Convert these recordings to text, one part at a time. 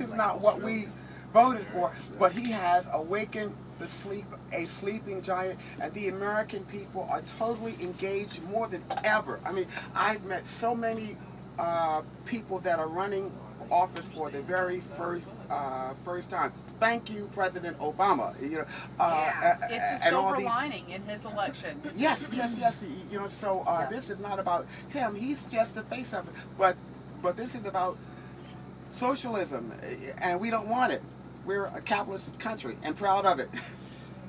is not what we voted for, but he has awakened a sleeping giant, and the American people are totally engaged more than ever. I mean, I've met so many people that are running office for the very first time. Thank you, President Obama. You know, it's a silver lining in his election. Yes. You know, so this is not about him. He's just the face of it. But this is about socialism, and we don't want it. We're a capitalist country and proud of it.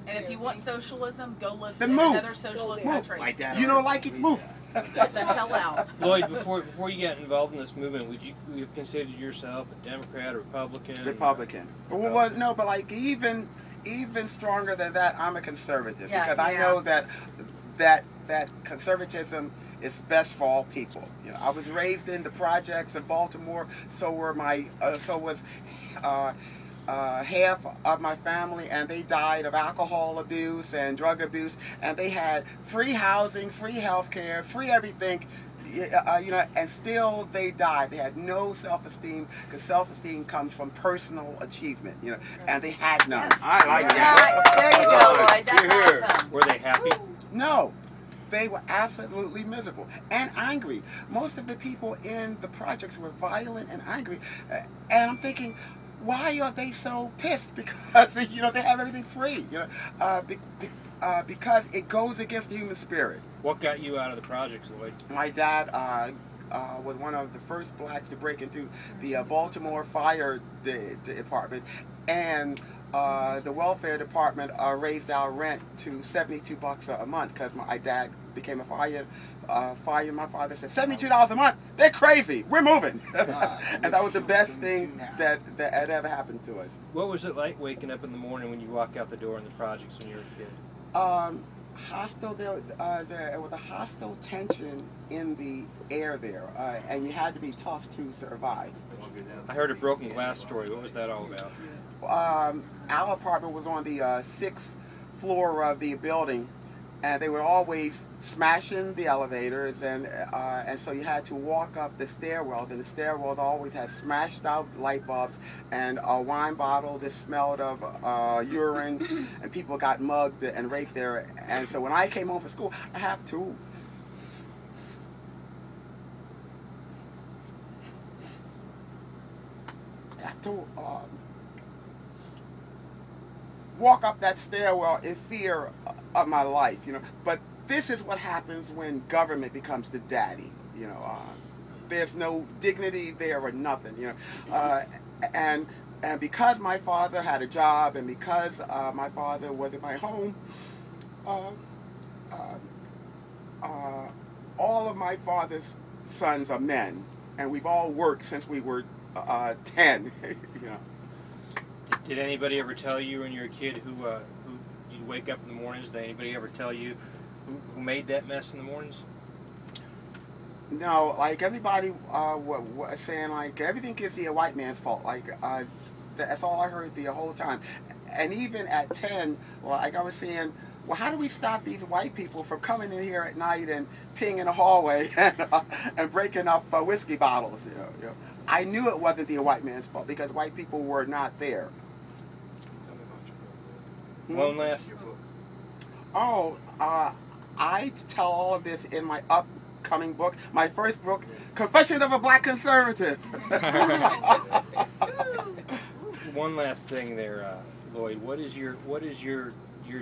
And if you want socialism, go live then in move. another socialist country. You don't like it? Move. Get the hell out. Lloyd, before you got involved in this movement, would you have considered yourself a Democrat or Republican? Republican. Well, no, but like even stronger than that, I'm a conservative, because I know that conservatism is best for all people. You know, I was raised in the projects of Baltimore. So was half of my family, and they died of alcohol abuse and drug abuse, and they had free housing, free health care, free everything, you know, and still they died. They had no self-esteem, because self-esteem comes from personal achievement, you know, and they had none. Yes. I like that. There you go, Lloyd. That's awesome. Were they happy? No. They were absolutely miserable and angry. Most of the people in the projects were violent and angry, and I'm thinking, why are they so pissed? Because, you know, they have everything free, you know, because it goes against the human spirit. What got you out of the projects, Lloyd? My dad was one of the first blacks to break into the Baltimore Fire Department, and the welfare department raised our rent to $72 a month, because my dad became a fireman. My father said, $72 a month? They're crazy. We're moving. And that was the best thing that had ever happened to us. What was it like waking up in the morning when you walk out the door in the projects when you were a kid? Hostile. There was a hostile tension in the air there, and you had to be tough to survive. I heard a broken glass story. What was that all about? Our apartment was on the 6th floor of the building, and they were always smashing the elevators, and so you had to walk up the stairwells, and the stairwells always had smashed out light bulbs and a wine bottle that smelled of urine, and people got mugged and raped there. And so when I came home from school, I have to walk up that stairwell in fear of my life, you know. But this is what happens when government becomes the daddy, you know. There's no dignity there or nothing, you know. And because my father had a job, and because my father was in my home, all of my father's sons are men, and we've all worked since we were 10, you know. Did anybody ever tell you when you were a kid who you'd wake up in the mornings? Did anybody ever tell you who made that mess in the mornings? No, like everybody was saying, like everything is the white man's fault. Like that's all I heard the whole time. And even at 10, like I was saying, well, how do we stop these white people from coming in here at night and peeing in the hallway and breaking up whiskey bottles? You know, I knew it wasn't the white man's fault, because white people were not there. One last. Oh, I tell all of this in my upcoming book, my first book, Confessions of a Black Conservative. One last thing there, Lloyd. What is your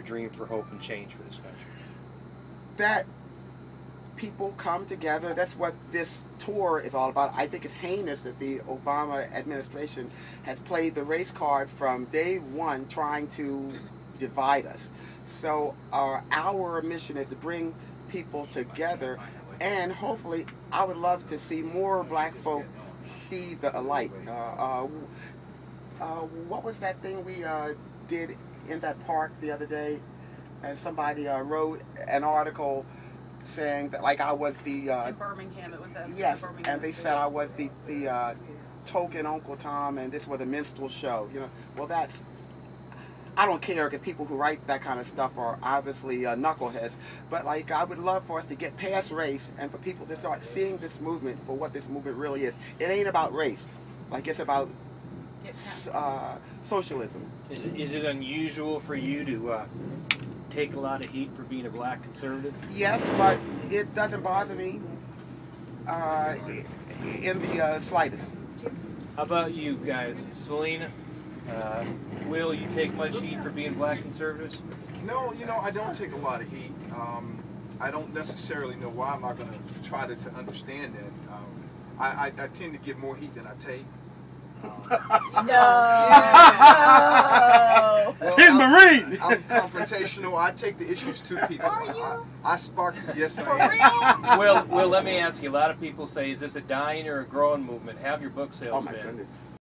dream for hope and change for this country? That people come together. That's what this tour is all about. I think it's heinous that the Obama administration has played the race card from day one, trying to divide us. So our mission is to bring people together, and hopefully I would love to see more black folks see the light. What was that thing we did in that park the other day? And somebody wrote an article saying that, like, I was the in Birmingham, it was yes, Birmingham, and they said I was the token Uncle Tom, and this was a minstrel show. You know, well, that's, I don't care if people who write that kind of stuff are obviously knuckleheads, but like I would love for us to get past race and for people to start seeing this movement for what this movement really is. It ain't about race, like it's about socialism. Is it unusual for you to take a lot of heat for being a black conservative? Yes, but it doesn't bother me in the slightest. How about you guys? Selena, Will, you take much heat for being black conservatives? No, you know, I don't take a lot of heat. I don't necessarily know why. I'm not going to try to understand that. I tend to give more heat than I take. No. Well, He's Marine. I'm confrontational. I take the issues to people. Are you? I spark. Yes, For I am. real? Will, let me ask you. A lot of people say, is this a dying or a growing movement? Have your book sales Oh my been? goodness.